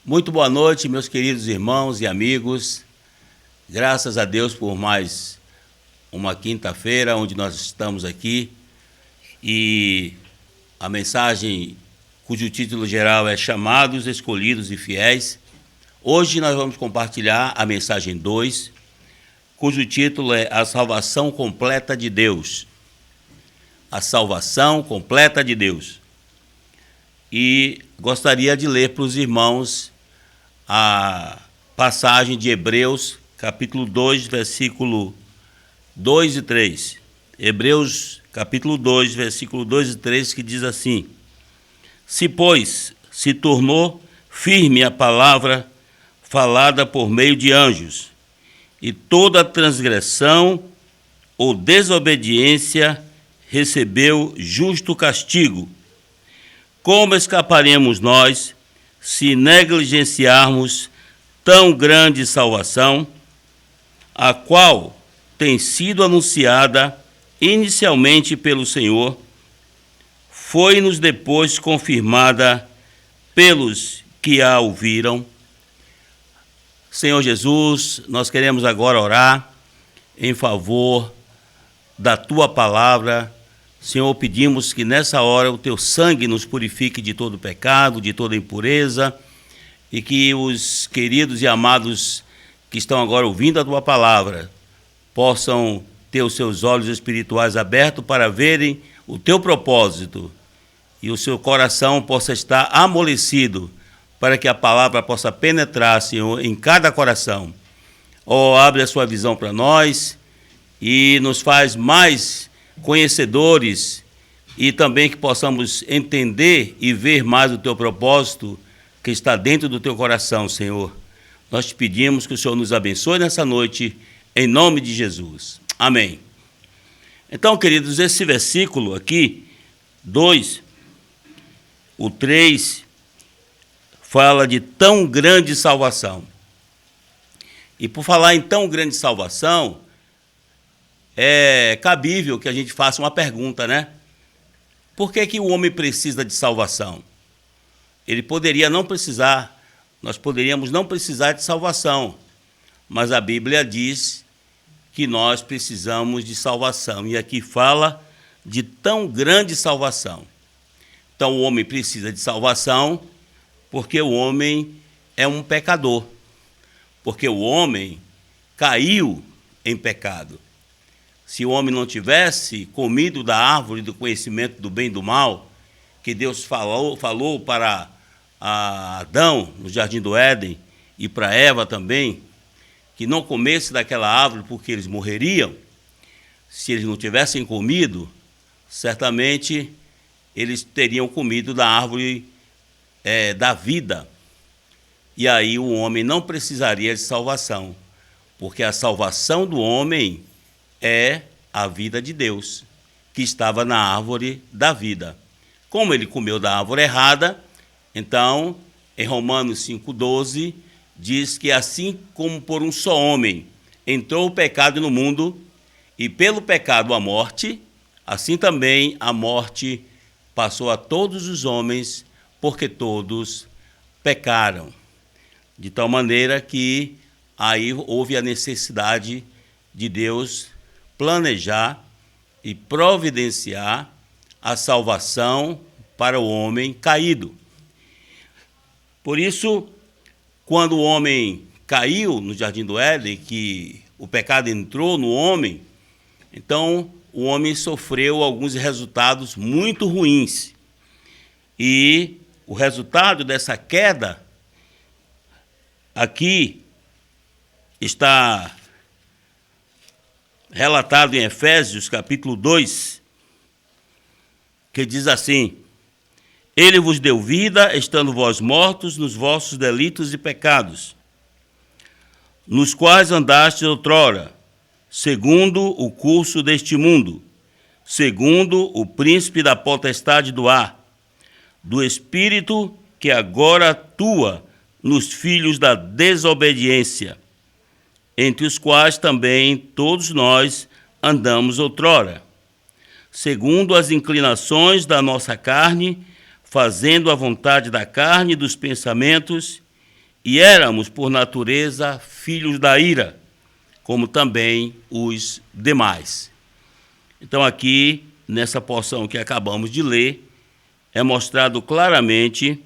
Muito boa noite, meus queridos irmãos e amigos. Graças a Deus por mais uma quinta-feira onde nós estamos aqui e a mensagem cujo título geral é Chamados, Escolhidos e Fiéis. Hoje nós vamos compartilhar a mensagem 2, cujo título é A Salvação Completa de Deus. A Salvação Completa de Deus. E gostaria de ler para os irmãos a passagem de Hebreus, capítulo 2, versículo 2 e 3. Hebreus, capítulo 2, versículo 2 e 3, que diz assim: Se, pois, se tornou firme a palavra falada por meio de anjos, e toda transgressão ou desobediência recebeu justo castigo, como escaparemos nós se negligenciarmos tão grande salvação, a qual tem sido anunciada inicialmente pelo Senhor, foi-nos depois confirmada pelos que a ouviram? Senhor Jesus, nós queremos agora orar em favor da Tua palavra. Senhor, pedimos que nessa hora o Teu sangue nos purifique de todo pecado, de toda impureza, e que os queridos e amados que estão agora ouvindo a Tua palavra possam ter os seus olhos espirituais abertos para verem o Teu propósito e o seu coração possa estar amolecido para que a palavra possa penetrar, Senhor, em cada coração. Oh, abre a Sua visão para nós e nos faz mais conhecedores e também que possamos entender e ver mais o Teu propósito que está dentro do Teu coração, Senhor. Nós te pedimos que o Senhor nos abençoe nessa noite, em nome de Jesus. Amém. Então, queridos, esse versículo aqui, 2, o 3, fala de tão grande salvação. E por falar em tão grande salvação, é cabível que a gente faça uma pergunta, né? Por que o homem precisa de salvação? Ele poderia não precisar, nós poderíamos não precisar de salvação, mas a Bíblia diz que nós precisamos de salvação. E aqui fala de tão grande salvação. Então o homem precisa de salvação porque o homem é um pecador, porque o homem caiu em pecado. Se o homem não tivesse comido da árvore do conhecimento do bem e do mal, que Deus falou para Adão no Jardim do Éden e para Eva também, que não comesse daquela árvore porque eles morreriam, se eles não tivessem comido, certamente eles teriam comido da árvore da vida. E aí o homem não precisaria de salvação, porque a salvação do homem é a vida de Deus, que estava na árvore da vida. Como ele comeu da árvore errada, então, em Romanos 5,12, diz que assim como por um só homem entrou o pecado no mundo, e pelo pecado a morte, assim também a morte passou a todos os homens, porque todos pecaram. De tal maneira que aí houve a necessidade de Deus planejar e providenciar a salvação para o homem caído. Por isso, quando o homem caiu no Jardim do Éden, que o pecado entrou no homem, então o homem sofreu alguns resultados muito ruins. E o resultado dessa queda aqui está relatado em Efésios, capítulo 2, que diz assim: Ele vos deu vida, estando vós mortos nos vossos delitos e pecados, nos quais andastes outrora, segundo o curso deste mundo, segundo o príncipe da potestade do ar, do espírito que agora atua nos filhos da desobediência, entre os quais também todos nós andamos outrora, segundo as inclinações da nossa carne, fazendo a vontade da carne e dos pensamentos, e éramos, por natureza, filhos da ira, como também os demais. Então, aqui, nessa porção que acabamos de ler, é mostrado claramente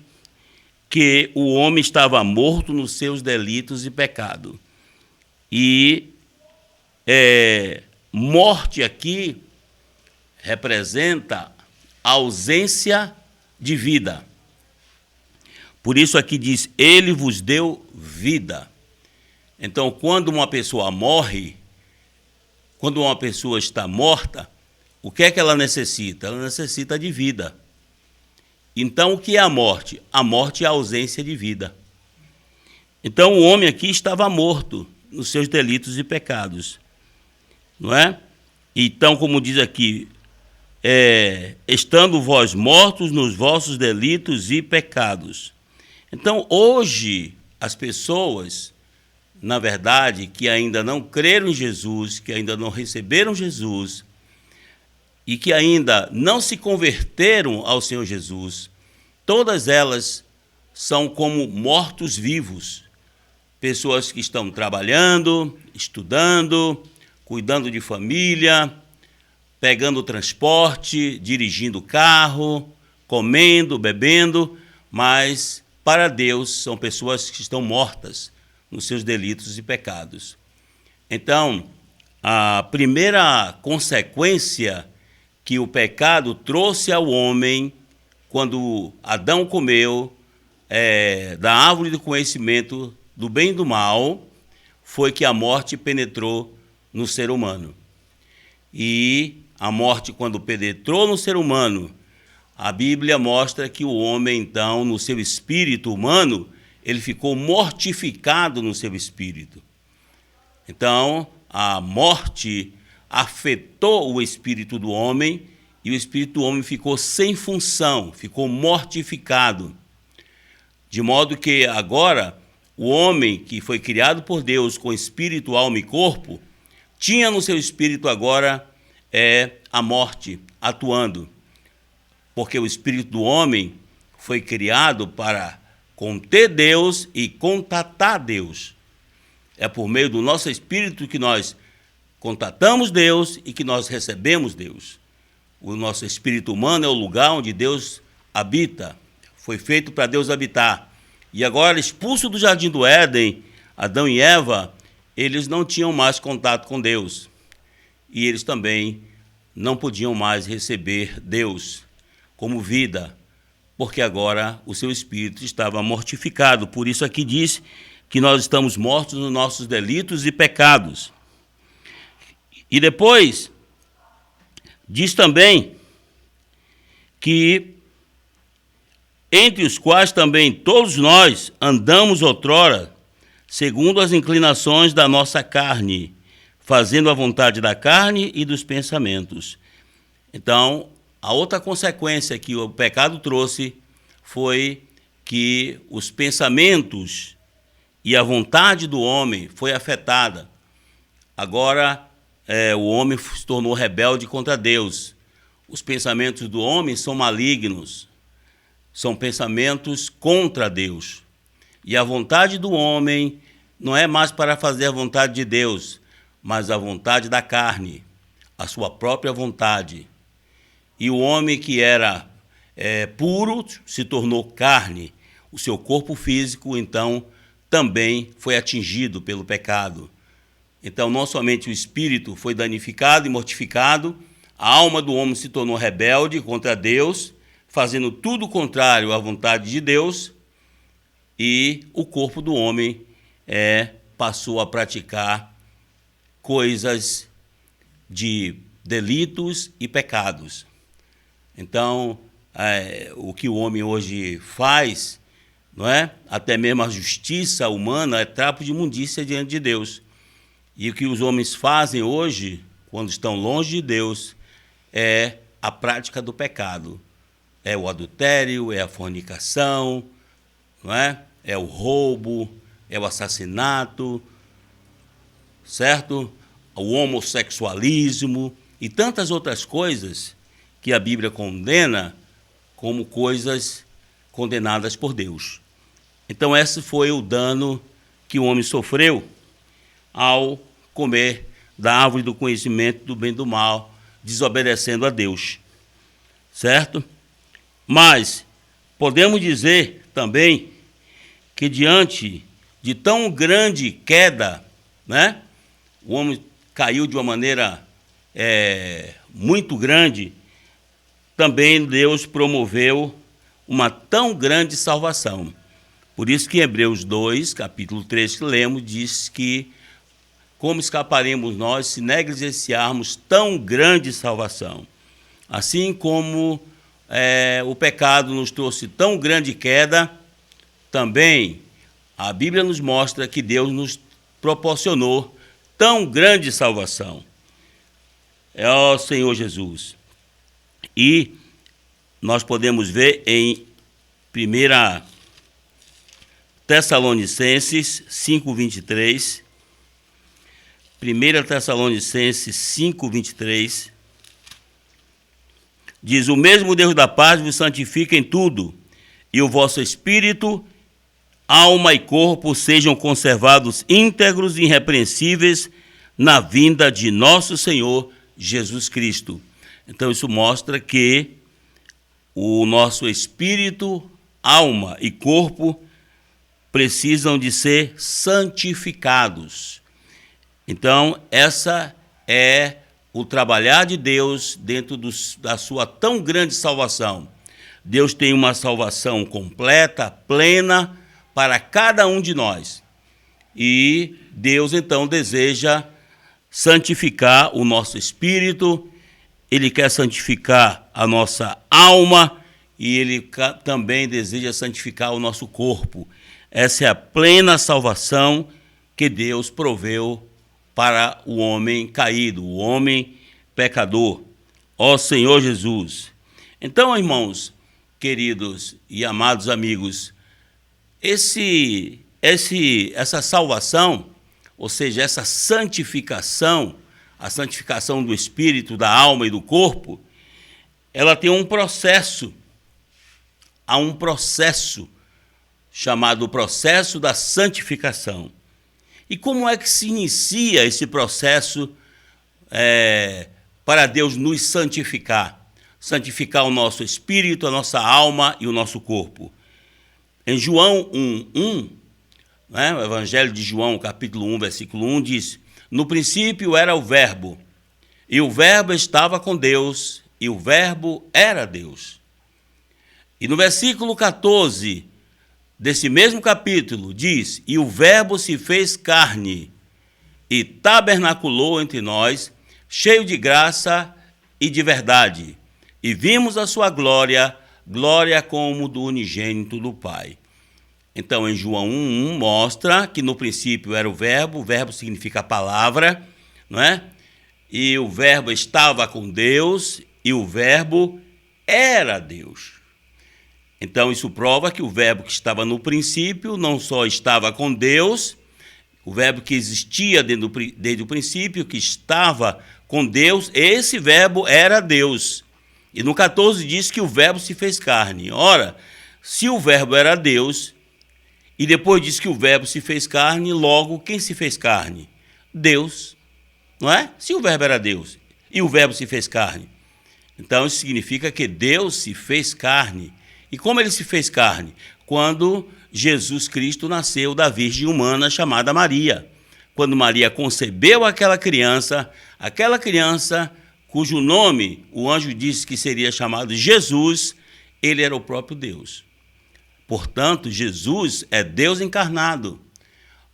que o homem estava morto nos seus delitos e pecado. E morte aqui representa a ausência de vida. Por isso aqui diz, ele vos deu vida. Então, quando uma pessoa morre, quando uma pessoa está morta, o que é que ela necessita? Ela necessita de vida. Então, o que é a morte? A morte é a ausência de vida. Então, o homem aqui estava morto nos seus delitos e pecados. Não é? Então, como diz aqui, estando vós mortos nos vossos delitos e pecados. Então, hoje, as pessoas, na verdade, que ainda não creram em Jesus, que ainda não receberam Jesus, e que ainda não se converteram ao Senhor Jesus, todas elas são como mortos-vivos. Pessoas que estão trabalhando, estudando, cuidando de família, pegando transporte, dirigindo carro, comendo, bebendo, mas para Deus são pessoas que estão mortas nos seus delitos e pecados. Então, a primeira consequência que o pecado trouxe ao homem, quando Adão comeu da árvore do conhecimento do bem e do mal, foi que a morte penetrou no ser humano. E a morte, quando penetrou no ser humano, a Bíblia mostra que o homem, então, no seu espírito humano, ele ficou mortificado no seu espírito. Então, a morte afetou o espírito do homem e o espírito do homem ficou sem função, ficou mortificado. De modo que agora o homem que foi criado por Deus com espírito, alma e corpo, tinha no seu espírito agora a morte atuando. Porque o espírito do homem foi criado para conter Deus e contatar Deus. É por meio do nosso espírito que nós contatamos Deus e que nós recebemos Deus. O nosso espírito humano é o lugar onde Deus habita. Foi feito para Deus habitar. E agora, expulso do jardim do Éden, Adão e Eva, eles não tinham mais contato com Deus. E eles também não podiam mais receber Deus como vida, porque agora o seu espírito estava mortificado. Por isso aqui diz que nós estamos mortos nos nossos delitos e pecados. E depois diz também que entre os quais também todos nós andamos outrora, segundo as inclinações da nossa carne, fazendo a vontade da carne e dos pensamentos. Então, a outra consequência que o pecado trouxe foi que os pensamentos e a vontade do homem foi afetada. Agora, o homem se tornou rebelde contra Deus. Os pensamentos do homem são malignos, são pensamentos contra Deus. E a vontade do homem não é mais para fazer a vontade de Deus, mas a vontade da carne, a sua própria vontade. E o homem que era puro se tornou carne. O seu corpo físico, então, também foi atingido pelo pecado. Então, não somente o espírito foi danificado e mortificado, a alma do homem se tornou rebelde contra Deus, fazendo tudo contrário à vontade de Deus, e o corpo do homem passou a praticar coisas de delitos e pecados. Então, o que o homem hoje faz, não é? Até mesmo a justiça humana é trapo de imundícia diante de Deus. E o que os homens fazem hoje, quando estão longe de Deus, é a prática do pecado. É o adultério, é a fornicação, não é? É o roubo, é o assassinato, certo? O homossexualismo e tantas outras coisas que a Bíblia condena como coisas condenadas por Deus. Então, esse foi o dano que o homem sofreu ao comer da árvore do conhecimento do bem e do mal, desobedecendo a Deus. Certo? Mas podemos dizer também que diante de tão grande queda, né, o homem caiu de uma maneira muito grande, também Deus promoveu uma tão grande salvação. Por isso que em Hebreus 2, capítulo 3, que lemos, diz que como escaparemos nós se negligenciarmos tão grande salvação? Assim como o pecado nos trouxe tão grande queda, também a Bíblia nos mostra que Deus nos proporcionou tão grande salvação. É o Senhor Jesus. E nós podemos ver em 1 Tessalonicenses 5:23, 1 Tessalonicenses 5:23, diz: o mesmo Deus da paz vos santifica em tudo, e o vosso espírito, alma e corpo sejam conservados íntegros e irrepreensíveis na vinda de nosso Senhor Jesus Cristo. Então isso mostra que o nosso espírito, alma e corpo precisam de ser santificados. Então, essa é o trabalhar de Deus dentro da sua tão grande salvação. Deus tem uma salvação completa, plena, para cada um de nós. E Deus, então, deseja santificar o nosso espírito, Ele quer santificar a nossa alma e Ele também deseja santificar o nosso corpo. Essa é a plena salvação que Deus proveu para o homem caído, o homem pecador, ó Senhor Jesus. Então, irmãos, queridos e amados amigos, essa salvação, ou seja, essa santificação, a santificação do espírito, da alma e do corpo, ela tem um processo. Há um processo chamado processo da santificação. E como é que se inicia esse processo para Deus nos santificar? Santificar o nosso espírito, a nossa alma e o nosso corpo. Em João 1:1, né, o Evangelho de João, capítulo 1, versículo 1, diz: no princípio era o Verbo, e o Verbo estava com Deus, e o Verbo era Deus. E no versículo 14 desse mesmo capítulo diz: e o Verbo se fez carne e tabernaculou entre nós, cheio de graça e de verdade. E vimos a sua glória, glória como do unigênito do Pai. Então, em João 1:1 mostra que no princípio era o verbo significa palavra, não é? E o Verbo estava com Deus e o Verbo era Deus. Então, isso prova que o Verbo que estava no princípio não só estava com Deus, o Verbo que existia desde o princípio, que estava com Deus, esse Verbo era Deus. E no 14 diz que o Verbo se fez carne. Ora, se o Verbo era Deus, e depois diz que o Verbo se fez carne, logo, quem se fez carne? Deus, não é? Se o Verbo era Deus e o Verbo se fez carne. Então, isso significa que Deus se fez carne. E como ele se fez carne? Quando Jesus Cristo nasceu da virgem humana chamada Maria. Quando Maria concebeu aquela criança cujo nome o anjo disse que seria chamado Jesus, ele era o próprio Deus. Portanto, Jesus é Deus encarnado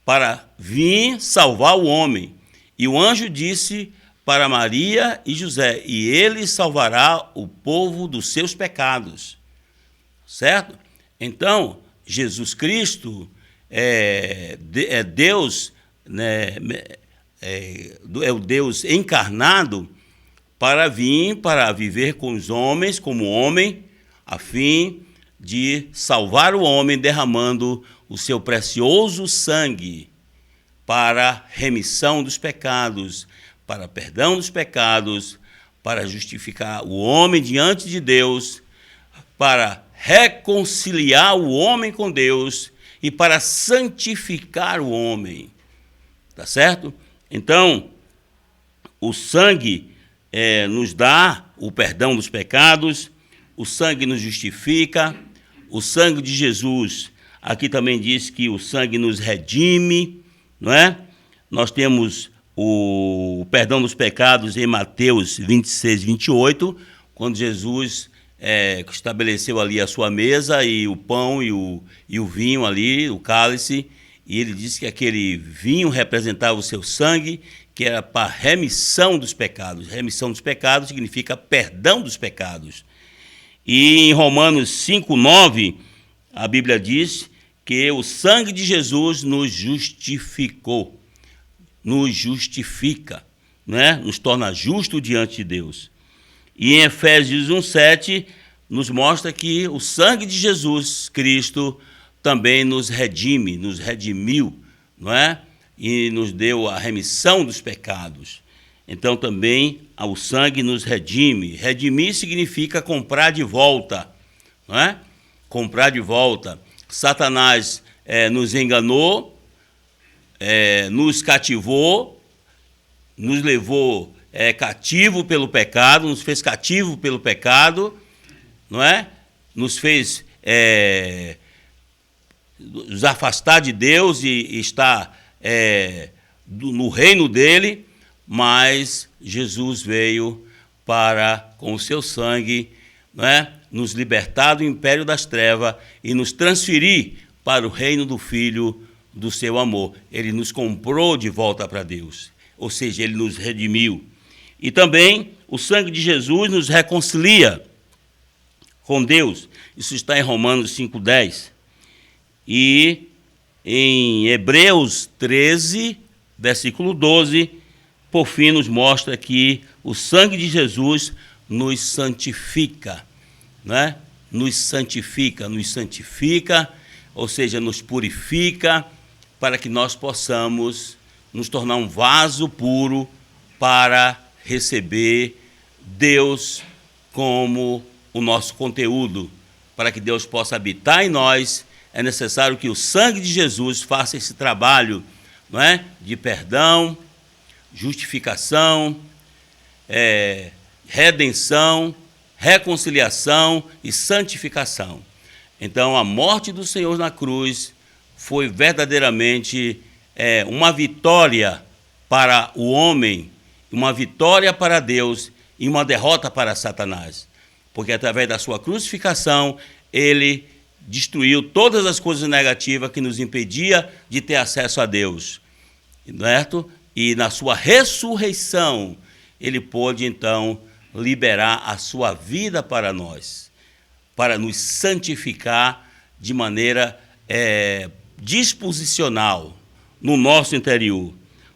para vir salvar o homem. E o anjo disse para Maria e José: e ele salvará o povo dos seus pecados. Certo? Então, Jesus Cristo é Deus, né, é o Deus encarnado para vir, para viver com os homens como homem, a fim de salvar o homem, derramando o seu precioso sangue para remissão dos pecados, para perdão dos pecados, para justificar o homem diante de Deus, para reconciliar o homem com Deus e para santificar o homem. Tá certo? Então, o sangue nos dá o perdão dos pecados, o sangue nos justifica, o sangue de Jesus, aqui também diz que o sangue nos redime, não é? Nós temos o perdão dos pecados em Mateus 26, 28, quando Jesus estabeleceu ali a sua mesa e o pão e o vinho ali, o cálice, e ele disse que aquele vinho representava o seu sangue, que era para remissão dos pecados. Remissão dos pecados significa perdão dos pecados. E em Romanos 5:9, a Bíblia diz que o sangue de Jesus nos justificou, nos justifica, né? Nos torna justo diante de Deus. E em Efésios 1:7 nos mostra que o sangue de Jesus Cristo também nos redime, nos redimiu, não é? E nos deu a remissão dos pecados. Então também o sangue nos redime. Redimir significa comprar de volta, não é? Comprar de volta. Satanás nos enganou, nos cativou, nos levou cativo pelo pecado, nos fez cativo pelo pecado, não é? Nos fez nos afastar de Deus e estar no reino dele, mas Jesus veio para, com o seu sangue, não é? Nos libertar do império das trevas e nos transferir para o reino do Filho do seu amor. Ele nos comprou de volta para Deus, ou seja, ele nos redimiu. E também o sangue de Jesus nos reconcilia com Deus. Isso está em Romanos 5:10. E em Hebreus 13, versículo 12, por fim nos mostra que o sangue de Jesus nos santifica, né? Nos santifica, ou seja, nos purifica, para que nós possamos nos tornar um vaso puro para receber Deus como o nosso conteúdo. Para que Deus possa habitar em nós, é necessário que o sangue de Jesus faça esse trabalho, não é? De perdão, justificação, redenção, reconciliação e santificação. Então, a morte do Senhor na cruz foi verdadeiramente uma vitória para o homem, uma vitória para Deus e uma derrota para Satanás. Porque através da sua crucificação, ele destruiu todas as coisas negativas que nos impedia de ter acesso a Deus, certo? E na sua ressurreição, ele pôde, então, liberar a sua vida para nós, para nos santificar de maneira disposicional no nosso interior.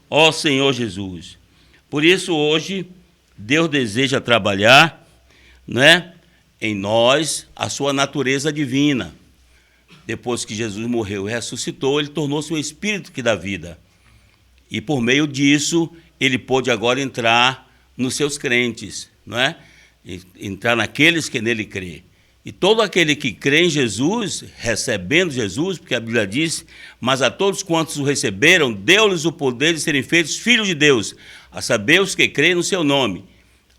Ó Senhor Jesus! Por isso, hoje, Deus deseja trabalhar, né, em nós a sua natureza divina. Depois que Jesus morreu e ressuscitou, ele tornou-se um Espírito que dá vida. E por meio disso, ele pôde agora entrar nos seus crentes, não é? Entrar naqueles que nele crê. E todo aquele que crê em Jesus, recebendo Jesus, porque a Bíblia diz, mas a todos quantos o receberam, deu-lhes o poder de serem feitos filhos de Deus, a saber os que creem no seu nome,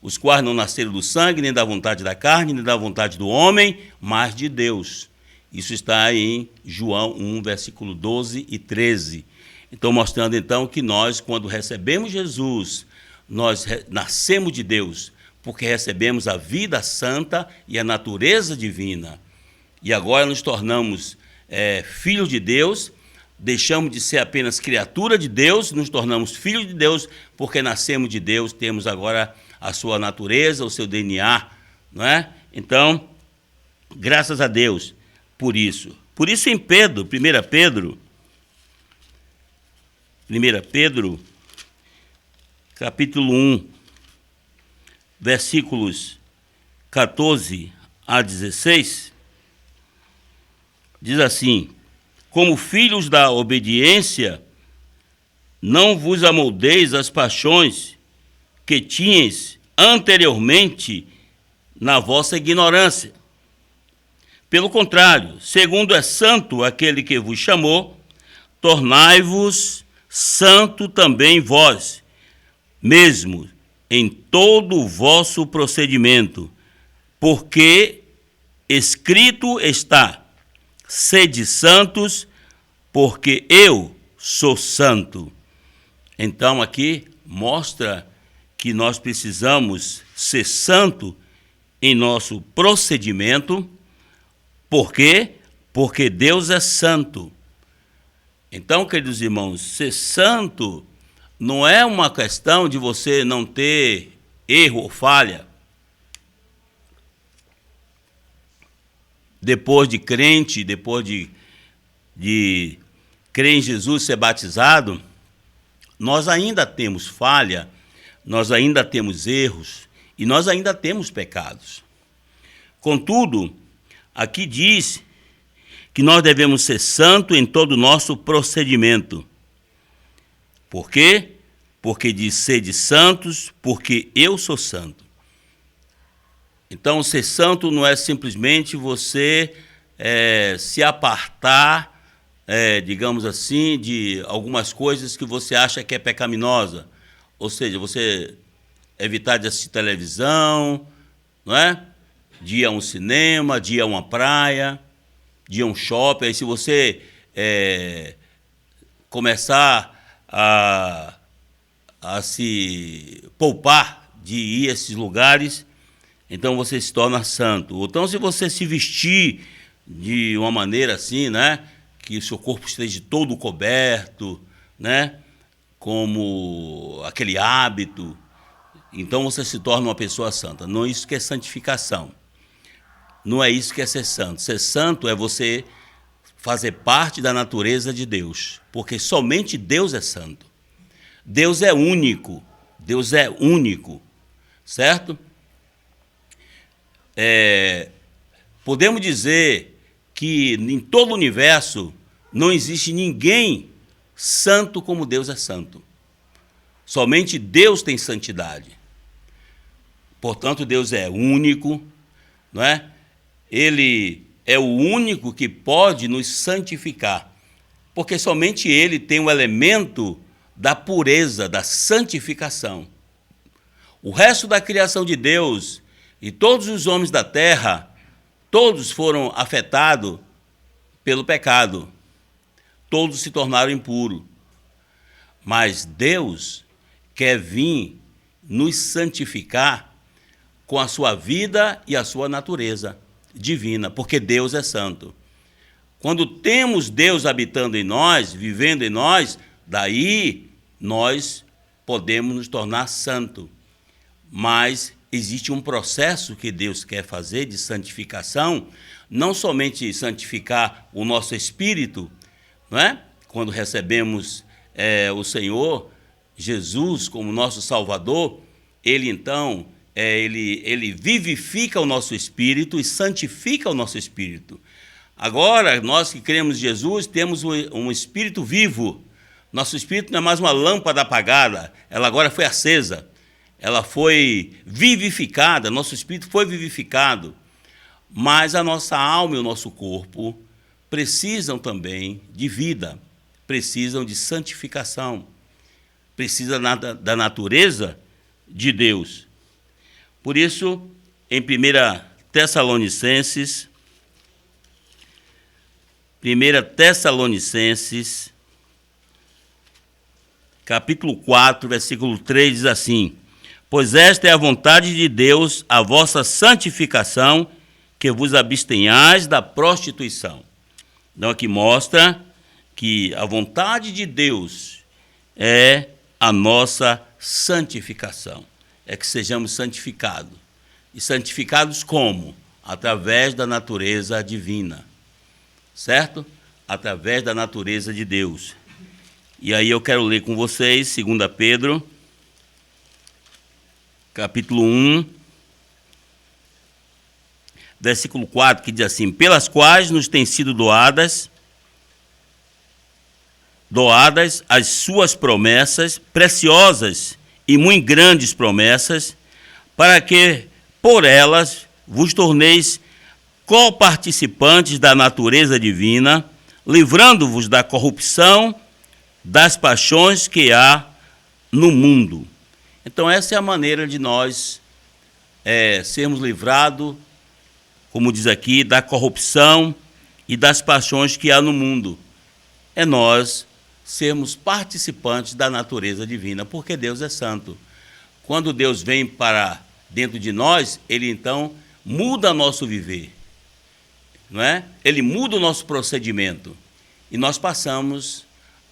os quais não nasceram do sangue, nem da vontade da carne, nem da vontade do homem, mas de Deus. Isso está em João 1, versículo 12 e 13. Então, mostrando então que nós, quando recebemos Jesus, nós nascemos de Deus, porque recebemos a vida santa e a natureza divina. E agora nos tornamos filhos de Deus, deixamos de ser apenas criatura de Deus, nos tornamos filhos de Deus, porque nascemos de Deus, temos agora a sua natureza, o seu DNA, não é? Então, graças a Deus por isso. Por isso em Pedro, 1 Pedro, capítulo 1, versículos 14 a 16, diz assim: como filhos da obediência, não vos amoldeis às paixões que tinhas anteriormente na vossa ignorância. Pelo contrário, segundo é santo aquele que vos chamou, tornai-vos santo também vós, mesmo em todo o vosso procedimento, porque escrito está: sede santos, porque eu sou santo. Então aqui mostra que nós precisamos ser santo em nosso procedimento. Por quê? Porque Deus é santo. Então, queridos irmãos, ser santo não é uma questão de você não ter erro ou falha. Depois de crente, depois de crer em Jesus, ser batizado, nós ainda temos falha, nós ainda temos erros e nós ainda temos pecados. Contudo, aqui diz que nós devemos ser santos em todo o nosso procedimento. Por quê? Porque diz: sede santos, porque eu sou santo. Então, ser santo não é simplesmente você se apartar, digamos assim, de algumas coisas que você acha que é pecaminosa. Ou seja, você evitar de assistir televisão, não é? De ir a um cinema, de ir a uma praia, de ir a um shopping. Aí, se você começar a se poupar de ir a esses lugares, então você se torna santo. Então, se você se vestir de uma maneira assim, né, que o seu corpo esteja todo coberto, né, como aquele hábito, então você se torna uma pessoa santa. Não é isso que é santificação. Não é isso que é ser santo. Ser santo é você fazer parte da natureza de Deus, porque somente Deus é santo. Deus é único. Deus é único, certo? Podemos dizer que em todo o universo não existe ninguém santo como Deus é santo. Somente Deus tem santidade. Portanto, Deus é único, não é? Ele é o único que pode nos santificar, porque somente Ele tem o elemento da pureza, da santificação. O resto da criação de Deus e todos os homens da terra, todos foram afetados pelo pecado. Todos se tornaram impuros. Mas Deus quer vir nos santificar com a sua vida e a sua natureza divina, porque Deus é santo. Quando temos Deus habitando em nós, vivendo em nós, daí nós podemos nos tornar santos. Mas existe um processo que Deus quer fazer de santificação, não somente santificar o nosso espírito, não é? Quando recebemos o Senhor Jesus como nosso Salvador, Ele então, ele vivifica o nosso espírito e santifica o nosso espírito. Agora, nós que cremos em Jesus, temos um espírito vivo. Nosso espírito não é mais uma lâmpada apagada, ela agora foi acesa. Ela foi vivificada, nosso espírito foi vivificado, mas a nossa alma e o nosso corpo precisam também de vida, precisam de santificação, precisam da natureza de Deus. Por isso, em 1 Tessalonicenses, capítulo 4, versículo 3, diz assim: pois esta é a vontade de Deus, a vossa santificação, que vos abstenhais da prostituição. Então aqui mostra que a vontade de Deus é a nossa santificação. É que sejamos santificados. E santificados como? Através da natureza divina. Certo? Através da natureza de Deus. E aí eu quero ler com vocês 2 Pedro, capítulo 1, versículo 4, que diz assim: pelas quais nos têm sido doadas as suas promessas, preciosas e muito grandes promessas, para que por elas vos torneis coparticipantes da natureza divina, livrando-vos da corrupção das paixões que há no mundo. Então, essa é a maneira de nós sermos livrados, como diz aqui, da corrupção e das paixões que há no mundo. É nós sermos participantes da natureza divina, porque Deus é santo. Quando Deus vem para dentro de nós, Ele então muda nosso viver, não é? Ele muda o nosso procedimento e nós passamos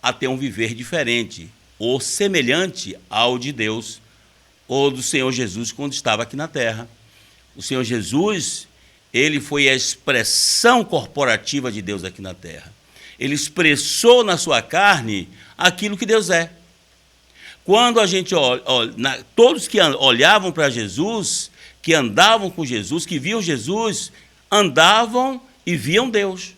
a ter um viver diferente, ou semelhante ao de Deus, ou do Senhor Jesus quando estava aqui na terra. O Senhor Jesus, Ele foi a expressão corporativa de Deus aqui na terra. Ele expressou na sua carne aquilo que Deus é. Quando a gente todos que olhavam para Jesus, que andavam com Jesus, que viam Jesus, andavam e viam Deus.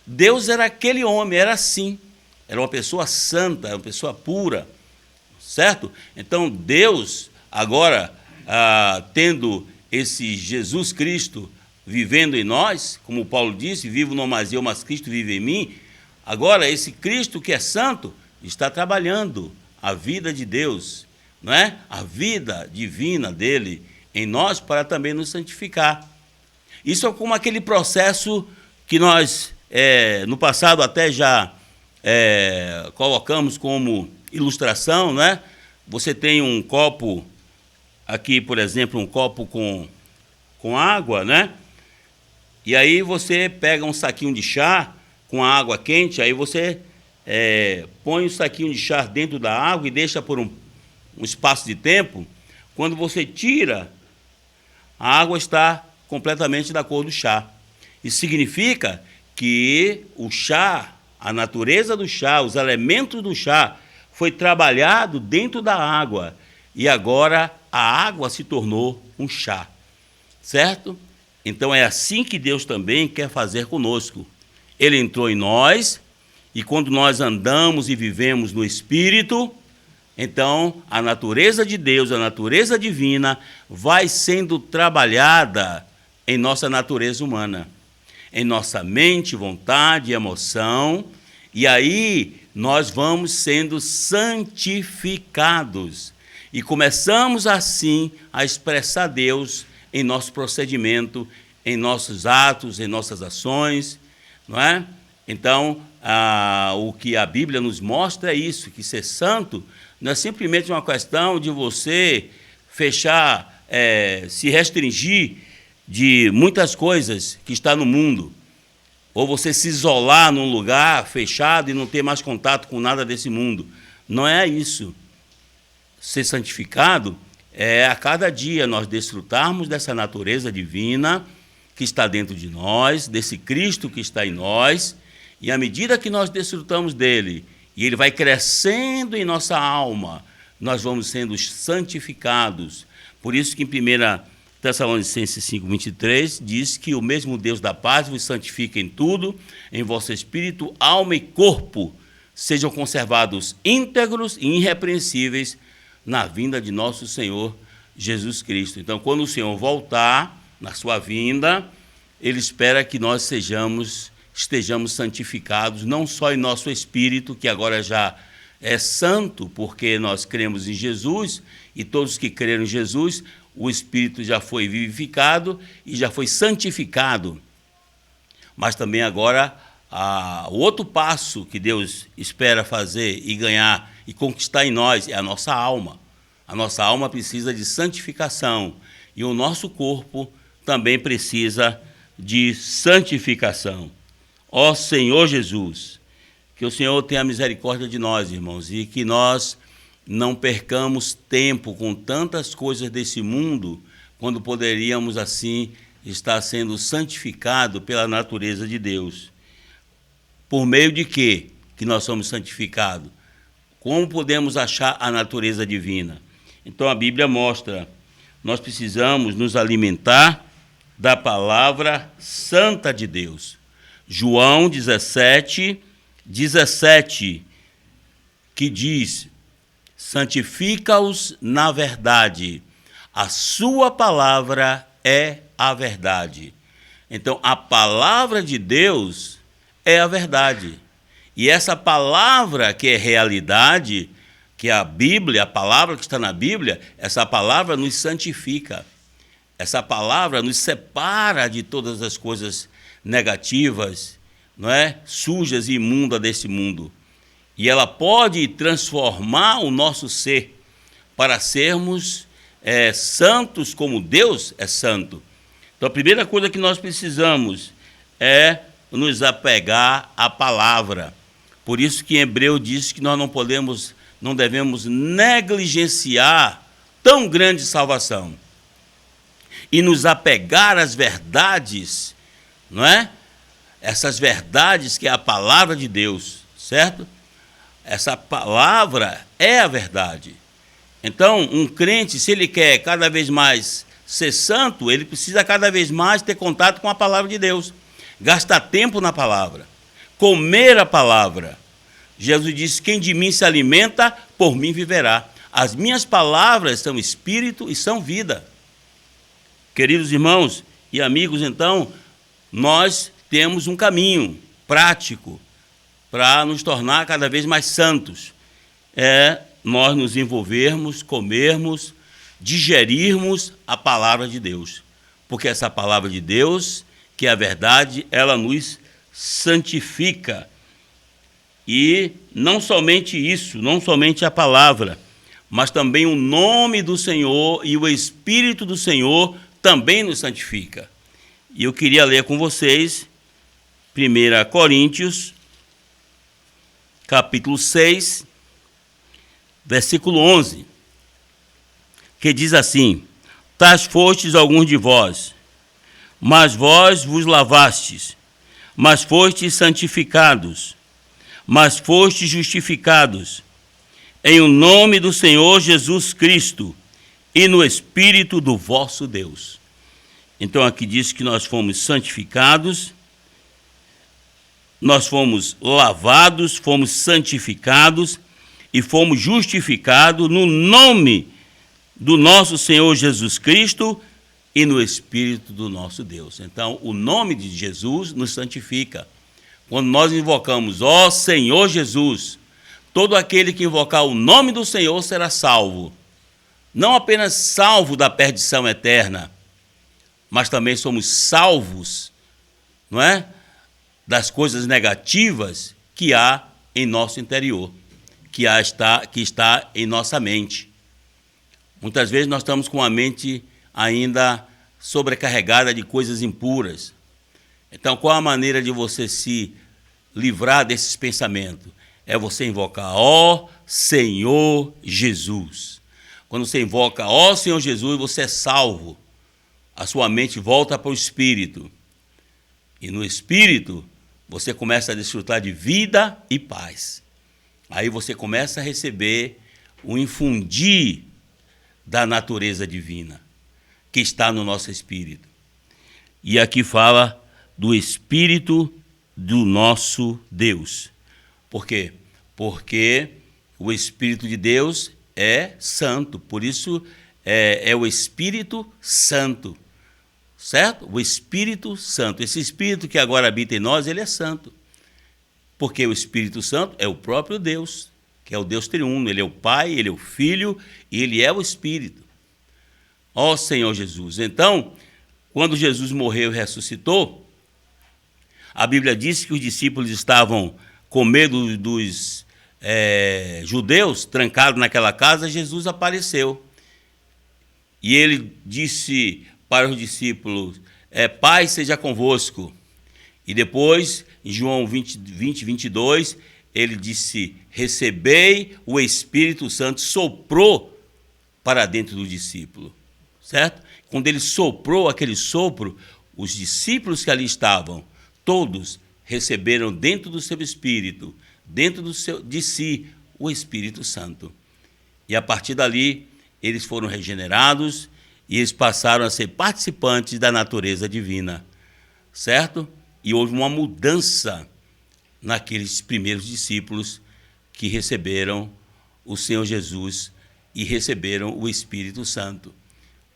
Deus era aquele homem, era assim. Era uma pessoa santa, uma pessoa pura, certo? Então, Deus, agora, tendo esse Jesus Cristo vivendo em nós, como Paulo disse, vivo não mais eu, mas Cristo vive em mim. Agora, esse Cristo que é santo está trabalhando a vida de Deus, não é? A vida divina dele em nós para também nos santificar. Isso é como aquele processo que nós, no passado, até já colocamos como ilustração, não é? Você tem um copo, aqui, por exemplo, um copo com água, né? E aí você pega um saquinho de chá com a água quente, aí você põe o saquinho de chá dentro da água e deixa por um espaço de tempo. Quando você tira, a água está completamente da cor do chá. Isso significa que o chá, a natureza do chá, os elementos do chá, foi trabalhado dentro da água. E agora a água se tornou um chá. Certo? Então é assim que Deus também quer fazer conosco. Ele entrou em nós, e quando nós andamos e vivemos no Espírito, então a natureza de Deus, a natureza divina, vai sendo trabalhada em nossa natureza humana, em nossa mente, vontade, emoção, e aí nós vamos sendo santificados. E começamos assim a expressar Deus em nosso procedimento, em nossos atos, em nossas ações, não é? Então, o que a Bíblia nos mostra é isso, que ser santo não é simplesmente uma questão de você fechar, se restringir de muitas coisas que está no mundo, ou você se isolar num lugar fechado e não ter mais contato com nada desse mundo. Não é isso. Ser santificado é a cada dia nós desfrutarmos dessa natureza divina que está dentro de nós, desse Cristo que está em nós, e à medida que nós desfrutamos dele, e ele vai crescendo em nossa alma, nós vamos sendo santificados. Por isso que em 1 Tessalonicenses 5:23 diz que o mesmo Deus da paz vos santifica em tudo, em vosso espírito, alma e corpo, sejam conservados íntegros e irrepreensíveis na vinda de nosso Senhor Jesus Cristo. Então, quando o Senhor voltar, na sua vinda, ele espera que nós estejamos santificados, não só em nosso espírito, que agora já é santo, porque nós cremos em Jesus, e todos que creram em Jesus, o espírito já foi vivificado e já foi santificado. Mas também agora, o outro passo que Deus espera fazer e ganhar e conquistar em nós é a nossa alma. A nossa alma precisa de santificação e o nosso corpo também precisa de santificação. Ó Senhor Jesus, que o Senhor tenha misericórdia de nós, irmãos, e que nós não percamos tempo com tantas coisas desse mundo, quando poderíamos, assim, estar sendo santificados pela natureza de Deus. Por meio de quê que nós somos santificados? Como podemos achar a natureza divina? Então a Bíblia mostra, nós precisamos nos alimentar da palavra santa de Deus. João 17:17, que diz: santifica-os na verdade, a sua palavra é a verdade. Então, a palavra de Deus é a verdade. E essa palavra que é realidade, que é a Bíblia, a palavra que está na Bíblia, essa palavra nos santifica. Essa palavra nos separa de todas as coisas negativas, não é? Sujas e imundas desse mundo. E ela pode transformar o nosso ser para sermos santos como Deus é santo. Então, a primeira coisa que nós precisamos é nos apegar à palavra. Por isso que em Hebreu diz que nós não devemos negligenciar tão grande salvação. E nos apegar às verdades, não é? Essas verdades que é a palavra de Deus, certo? Essa palavra é a verdade. Então, um crente, se ele quer cada vez mais ser santo, ele precisa cada vez mais ter contato com a palavra de Deus. Gastar tempo na palavra. Comer a palavra. Jesus disse, quem de mim se alimenta, por mim viverá. As minhas palavras são espírito e são vida. Queridos irmãos e amigos, então, nós temos um caminho prático para nos tornar cada vez mais santos. É nós nos envolvermos, comermos, digerirmos a palavra de Deus. Porque essa palavra de Deus, que é a verdade, ela nos santifica. E não somente isso, não somente a palavra, mas também o nome do Senhor e o Espírito do Senhor também nos santifica. E eu queria ler com vocês 1 Coríntios, capítulo 6, versículo 11, que diz assim, tais fostes alguns de vós, mas vós vos lavastes, mas fostes santificados, mas fostes justificados, em o nome do Senhor Jesus Cristo e no Espírito do vosso Deus. Então aqui diz que nós fomos santificados, nós fomos lavados, fomos santificados e fomos justificados no nome do nosso Senhor Jesus Cristo e no Espírito do nosso Deus. Então, o nome de Jesus nos santifica. Quando nós invocamos, ó Senhor Jesus, todo aquele que invocar o nome do Senhor será salvo. Não apenas salvo da perdição eterna, mas também somos salvos, não é? Das coisas negativas que há em nosso interior, que está em nossa mente. Muitas vezes nós estamos com a mente ainda sobrecarregada de coisas impuras. Então, qual a maneira de você se livrar desses pensamentos? É você invocar, ó Senhor Jesus. Quando você invoca, ó Senhor Jesus, você é salvo. A sua mente volta para o Espírito. E no Espírito, você começa a desfrutar de vida e paz. Aí você começa a receber o infundir da natureza divina que está no nosso espírito. E aqui fala do Espírito do nosso Deus. Por quê? Porque o Espírito de Deus é santo, por isso é o Espírito Santo, certo? O Espírito Santo, esse Espírito que agora habita em nós, ele é santo. Porque o Espírito Santo é o próprio Deus, que é o Deus triuno, ele é o Pai, ele é o Filho e ele é o Espírito. Ó Senhor Jesus. Então, quando Jesus morreu e ressuscitou, a Bíblia diz que os discípulos estavam com medo dos judeus, trancados naquela casa, Jesus apareceu. E ele disse para os discípulos, Pai seja convosco. E depois, em João 22, ele disse, recebei o Espírito Santo, soprou para dentro do discípulo, certo? Quando ele soprou aquele sopro, os discípulos que ali estavam, todos receberam dentro do seu espírito, dentro de si, o Espírito Santo. E a partir dali, eles foram regenerados e eles passaram a ser participantes da natureza divina, certo? E houve uma mudança naqueles primeiros discípulos que receberam o Senhor Jesus e receberam o Espírito Santo.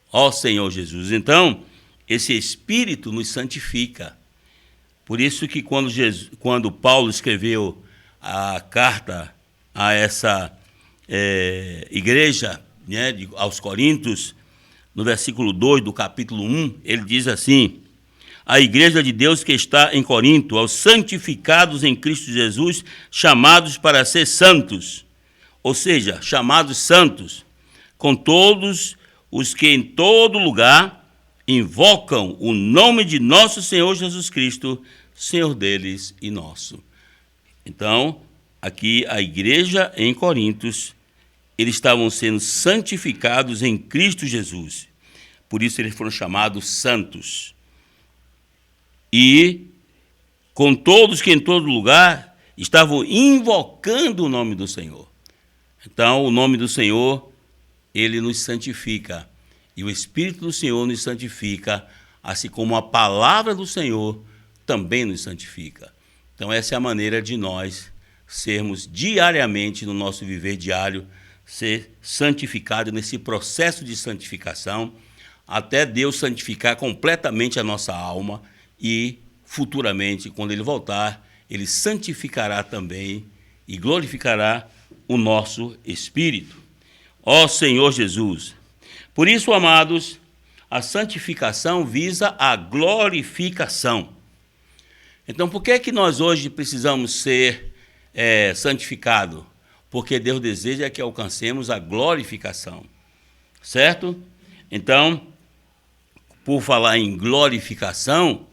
Ó Senhor Jesus. Então, esse Espírito nos santifica. Por isso que quando Paulo escreveu a carta a essa igreja, né, aos Coríntios, no versículo 2 do capítulo 1, ele diz assim: a igreja de Deus que está em Corinto, aos santificados em Cristo Jesus, chamados para ser santos, ou seja, chamados santos, com todos os que em todo lugar invocam o nome de nosso Senhor Jesus Cristo, Senhor deles e nosso. Então, aqui a igreja em Corintos, eles estavam sendo santificados em Cristo Jesus. Por isso eles foram chamados santos. E com todos que em todo lugar estavam invocando o nome do Senhor. Então, o nome do Senhor, ele nos santifica. E o Espírito do Senhor nos santifica, assim como a palavra do Senhor também nos santifica. Então, essa é a maneira de nós sermos diariamente, no nosso viver diário, ser santificado nesse processo de santificação, até Deus santificar completamente a nossa alma e, futuramente, quando Ele voltar, Ele santificará também e glorificará o nosso espírito. Ó Senhor Jesus! Por isso, amados, a santificação visa a glorificação. Então, por que é que nós hoje precisamos ser santificados? Porque Deus deseja que alcancemos a glorificação, certo? Então, por falar em glorificação,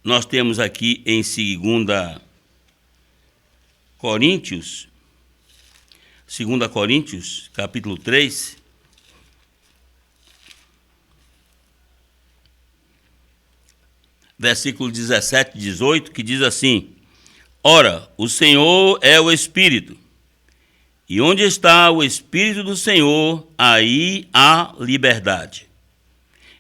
nós temos aqui em 2 Coríntios, capítulo 3, versículo 17 e 18, que diz assim: ora, o Senhor é o Espírito, e onde está o Espírito do Senhor, aí há liberdade.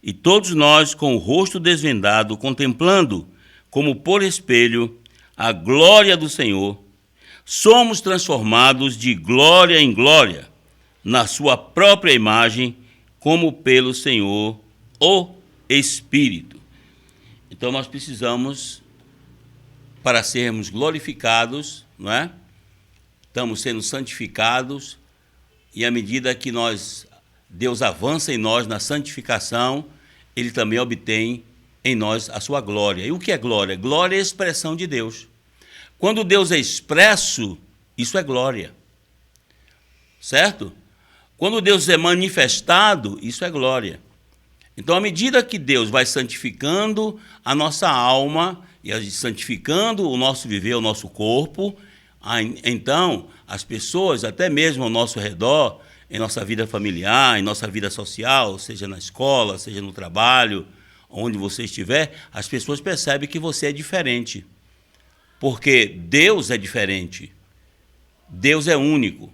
E todos nós, com o rosto desvendado, contemplando, como por espelho, a glória do Senhor, somos transformados de glória em glória, na sua própria imagem, como pelo Senhor, o Espírito. Então, nós precisamos, para sermos glorificados, não é? Estamos sendo santificados, e à medida que Deus avança em nós na santificação, Ele também obtém em nós a sua glória. E o que é glória? Glória é a expressão de Deus. Quando Deus é expresso, isso é glória. Certo? Quando Deus é manifestado, isso é glória. Então, à medida que Deus vai santificando a nossa alma e santificando o nosso viver, o nosso corpo, então as pessoas, até mesmo ao nosso redor, em nossa vida familiar, em nossa vida social, seja na escola, seja no trabalho, onde você estiver, as pessoas percebem que você é diferente. Porque Deus é diferente. Deus é único.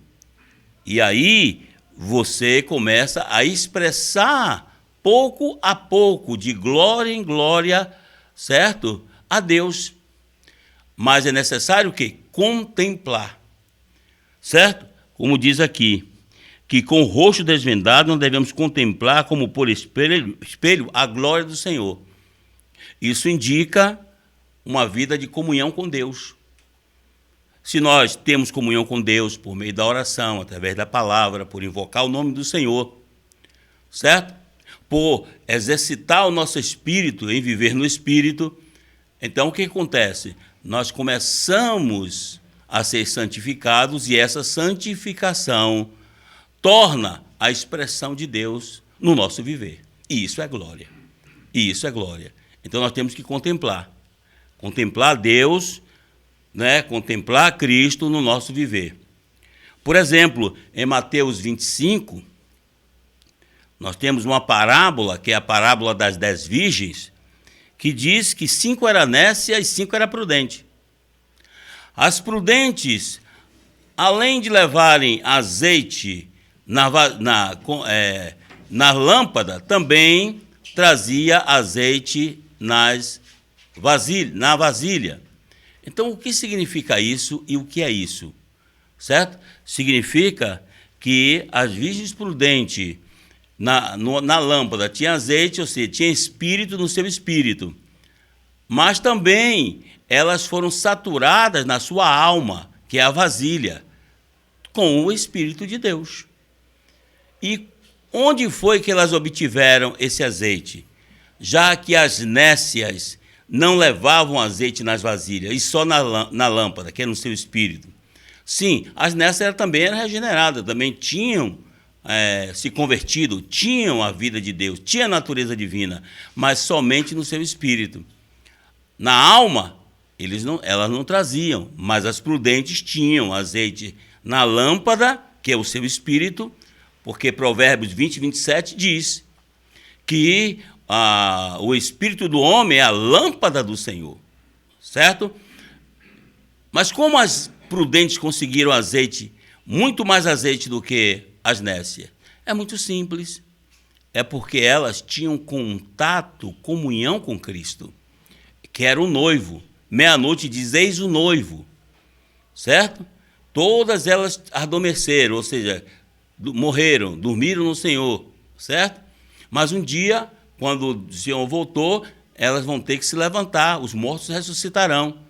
E aí você começa a expressar pouco a pouco, de glória em glória, certo? A Deus. Mas é necessário o quê? Contemplar. Certo? Como diz aqui, que com o rosto desvendado nós devemos contemplar como por espelho a glória do Senhor. Isso indica uma vida de comunhão com Deus. Se nós temos comunhão com Deus por meio da oração, através da palavra, por invocar o nome do Senhor, certo? Por exercitar o nosso espírito em viver no Espírito, então o que acontece? Nós começamos a ser santificados e essa santificação torna a expressão de Deus no nosso viver. E isso é glória. E isso é glória. Então nós temos que contemplar. Contemplar Deus, né? Contemplar Cristo no nosso viver. Por exemplo, em Mateus 25, nós temos uma parábola, que é a parábola das 10 virgens, que diz que 5 eram nécias e 5 eram prudentes. As prudentes, além de levarem azeite na lâmpada, também trazia azeite na vasilha. Então, o que significa isso e o que é isso? Certo? Significa que as virgens prudentes, na lâmpada tinha azeite, ou seja, tinha espírito no seu espírito. Mas também elas foram saturadas na sua alma, que é a vasilha, com o Espírito de Deus. E onde foi que elas obtiveram esse azeite? Já que as nécias não levavam azeite nas vasilhas, e só na lâmpada, que é no seu espírito. Sim, as nécias também eram regeneradas, também tinham se convertido, tinham a vida de Deus, tinham a natureza divina, mas somente no seu espírito. Na alma, elas não traziam, mas as prudentes tinham azeite na lâmpada, que é o seu espírito, porque Provérbios 20, 27 diz que o espírito do homem é a lâmpada do Senhor, certo? Mas como as prudentes conseguiram azeite, muito mais azeite do que as nécias? É muito simples. É porque elas tinham contato, comunhão com Cristo, que era o noivo. Meia-noite diz, eis o noivo, certo? Todas elas adormeceram, ou seja, morreram, dormiram no Senhor, certo? Mas um dia, quando o Senhor voltou, elas vão ter que se levantar, os mortos ressuscitarão.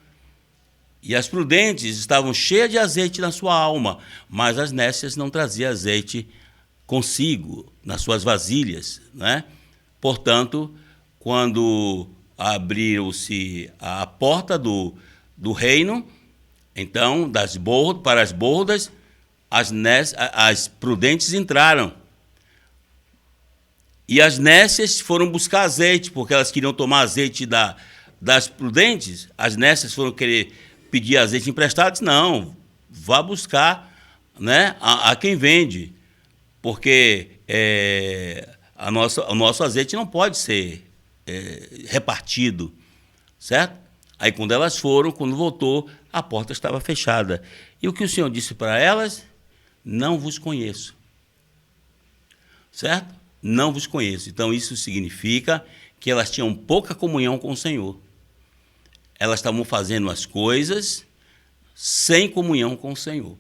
E as prudentes estavam cheias de azeite na sua alma, mas as nécias não traziam azeite consigo, nas suas vasilhas, né? Portanto, quando abriu-se a porta do reino, então, para as bordas, as prudentes entraram. E as nécias foram buscar azeite, porque elas queriam tomar azeite das prudentes. As nécias foram querer pedir azeite emprestado. Não, vá buscar, né, a quem vende, porque o nosso azeite não pode ser repartido, certo? Aí quando elas foram, quando voltou, a porta estava fechada. E o que o Senhor disse para elas? Não vos conheço. Certo? Não vos conheço. Então isso significa que elas tinham pouca comunhão com o Senhor. Elas estavam fazendo as coisas sem comunhão com o Senhor.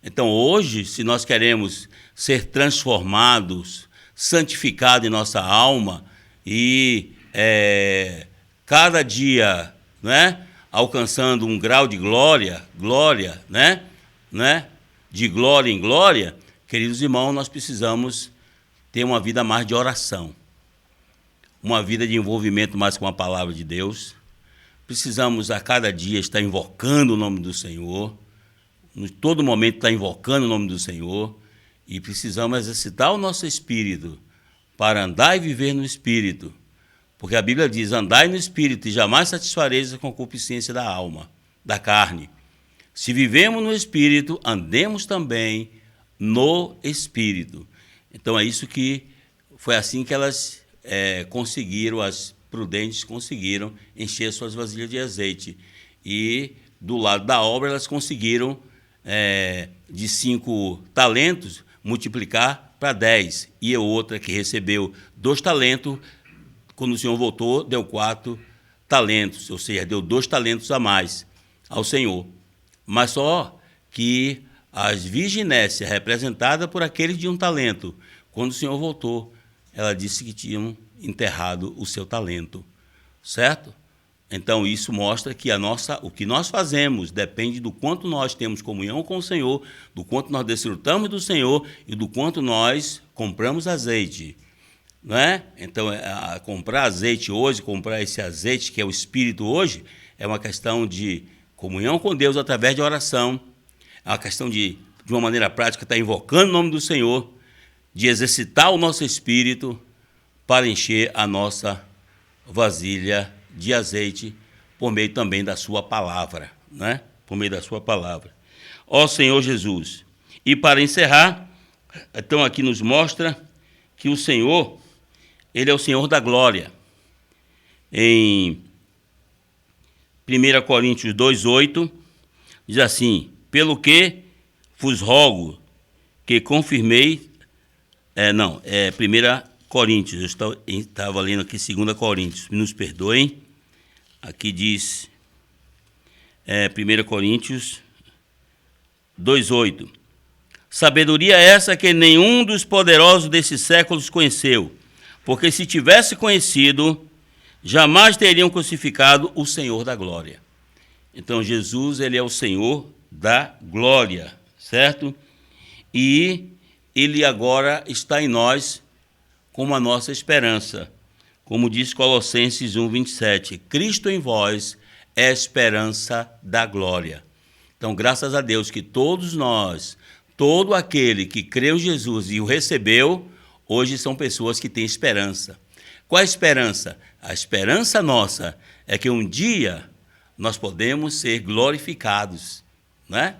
Então hoje, se nós queremos ser transformados, santificados em nossa alma e cada dia, né, alcançando um grau de glória, né, de glória em glória, queridos irmãos, nós precisamos ter uma vida mais de oração, uma vida de envolvimento mais com a palavra de Deus. Precisamos a cada dia estar invocando o nome do Senhor, em todo momento estar invocando o nome do Senhor, e precisamos exercitar o nosso espírito para andar e viver no espírito, porque a Bíblia diz, andai no espírito e jamais satisfareis a concupiscência da alma, da carne. Se vivemos no espírito, andemos também no espírito. Então é isso que foi assim que elas conseguiram, as prudentes conseguiram encher suas vasilhas de azeite. E do lado da obra elas conseguiram de 5 talentos multiplicar para 10. E a outra que recebeu 2 talentos, quando o Senhor voltou, deu 4 talentos, ou seja, deu 2 talentos a mais ao Senhor. Mas só que as virginécias, representadas por aqueles de 1 talento, quando o Senhor voltou, ela disse que tinham enterrado o seu talento, certo? Então isso mostra que o que nós fazemos depende do quanto nós temos comunhão com o Senhor, do quanto nós desfrutamos do Senhor e do quanto nós compramos azeite, não é? Então comprar azeite hoje, comprar esse azeite que é o Espírito hoje, é uma questão de comunhão com Deus através de oração, é uma questão de uma maneira prática, estar invocando o nome do Senhor, de exercitar o nosso espírito para encher a nossa vasilha de azeite por meio também da sua palavra, né? Por meio da sua palavra. Ó Senhor Jesus. E para encerrar, então aqui nos mostra que o Senhor, Ele é o Senhor da glória. Em 1 Coríntios 2,8, diz assim, pelo que vos rogo que confirmei, 1 Coríntios, eu estava lendo aqui 2 Coríntios, nos perdoem, aqui diz 1 Coríntios 2,8, Sabedoria essa que nenhum dos poderosos desses séculos conheceu, porque se tivesse conhecido, jamais teriam crucificado o Senhor da glória. Então Jesus, ele é o Senhor da glória, certo? E ele agora está em nós como a nossa esperança. Como diz Colossenses 1:27, Cristo em vós é a esperança da glória. Então, graças a Deus que todos nós, todo aquele que creu em Jesus e o recebeu, hoje são pessoas que têm esperança. Qual a esperança? A esperança nossa é que um dia nós podemos ser glorificados, né?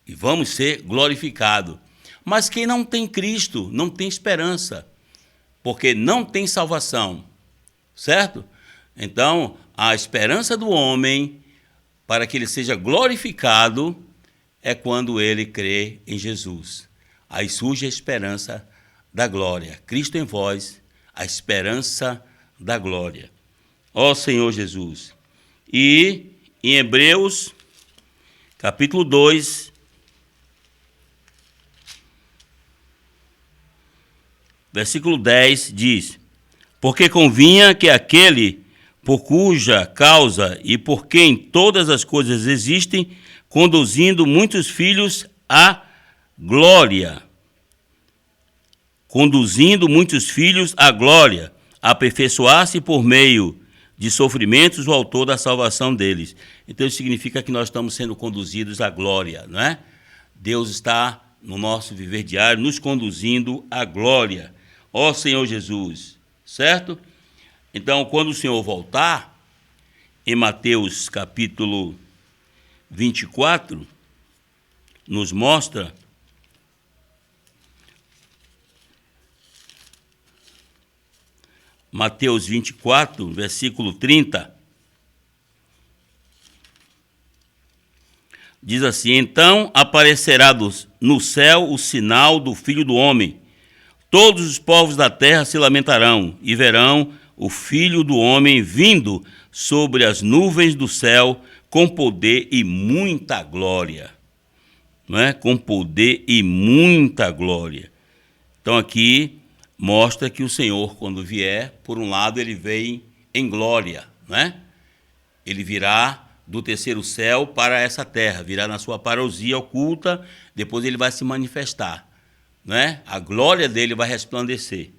E vamos ser glorificados. Mas quem não tem Cristo não tem esperança, porque não tem salvação, certo? Então, a esperança do homem para que ele seja glorificado é quando ele crê em Jesus. Aí surge a esperança da glória. Cristo em vós, a esperança da glória. Ó Senhor Jesus. E em Hebreus, capítulo 2, versículo 10, diz: porque convinha que aquele por cuja causa e por quem todas as coisas existem, conduzindo muitos filhos à glória, aperfeiçoasse por meio de sofrimentos o autor da salvação deles. Então isso significa que nós estamos sendo conduzidos à glória, não é? Deus está no nosso viver diário nos conduzindo à glória. Ó Senhor Jesus, certo? Então, quando o Senhor voltar, em Mateus capítulo 24, nos mostra Mateus 24, versículo 30, diz assim: então aparecerá no céu o sinal do Filho do Homem. Todos os povos da terra se lamentarão e verão o Filho do Homem vindo sobre as nuvens do céu com poder e muita glória. Não é? Com poder e muita glória. Então aqui mostra que o Senhor, quando vier, por um lado ele vem em glória, não é? Ele virá do terceiro céu para essa terra, virá na sua parousia oculta, depois ele vai se manifestar, não é? A glória dele vai resplandecer.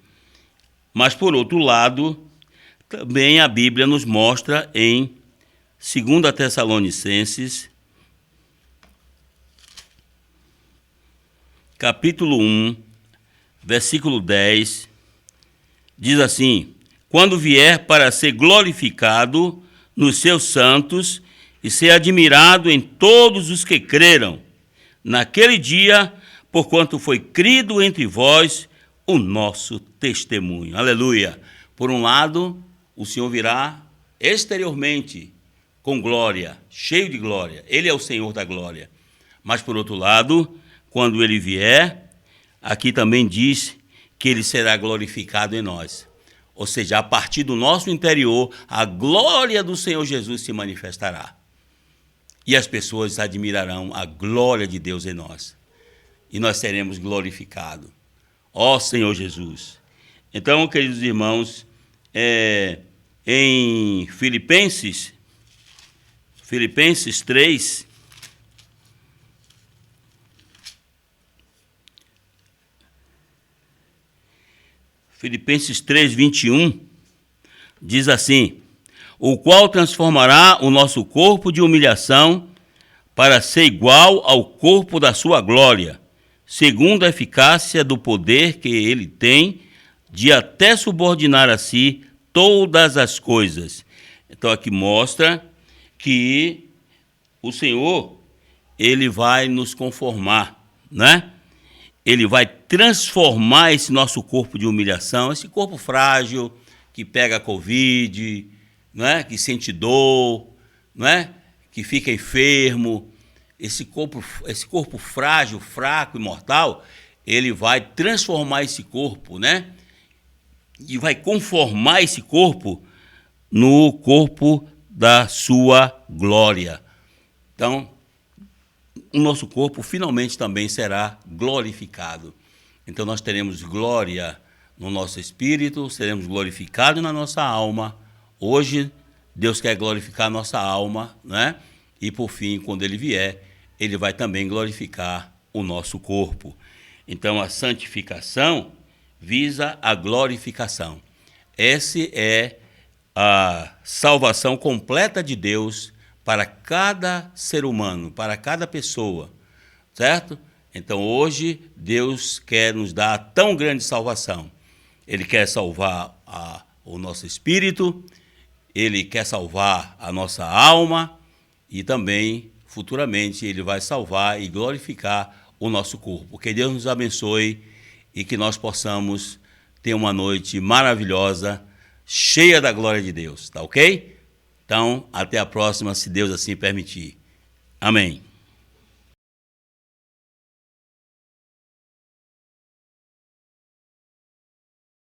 Mas, por outro lado, também a Bíblia nos mostra em 2 Tessalonicenses, capítulo 1, versículo 10, diz assim: quando vier para ser glorificado nos seus santos e ser admirado em todos os que creram, naquele dia, porquanto foi crido entre vós o nosso testemunho. Aleluia! Por um lado, o Senhor virá exteriormente com glória, cheio de glória. Ele é o Senhor da glória. Mas, por outro lado, quando ele vier, aqui também diz que ele será glorificado em nós. Ou seja, a partir do nosso interior, a glória do Senhor Jesus se manifestará. E as pessoas admirarão a glória de Deus em nós. E nós seremos glorificados. Ó Senhor Jesus. Então, queridos irmãos, em Filipenses 3, Filipenses 3, 21, diz assim: o qual transformará o nosso corpo de humilhação para ser igual ao corpo da sua glória, segundo a eficácia do poder que ele tem de até subordinar a si todas as coisas. Então aqui mostra que o Senhor, ele vai nos conformar, né? Ele vai transformar esse nosso corpo de humilhação, esse corpo frágil, que pega a Covid, não é? Que sente dor, não é? Que fica enfermo. Esse corpo frágil, fraco e mortal, ele vai transformar esse corpo, né? E vai conformar esse corpo no corpo da sua glória. Então, o nosso corpo finalmente também será glorificado. Então nós teremos glória no nosso espírito, seremos glorificados na nossa alma. Hoje Deus quer glorificar a nossa alma, né? E por fim, quando Ele vier, Ele vai também glorificar o nosso corpo. Então a santificação visa a glorificação. Essa é a salvação completa de Deus para cada ser humano, para cada pessoa, certo? Então hoje Deus quer nos dar tão grande salvação. Ele quer salvar o nosso espírito, Ele quer salvar a nossa alma e também, futuramente, Ele vai salvar e glorificar o nosso corpo. Que Deus nos abençoe e que nós possamos ter uma noite maravilhosa, cheia da glória de Deus, tá ok? Então, até a próxima, se Deus assim permitir. Amém.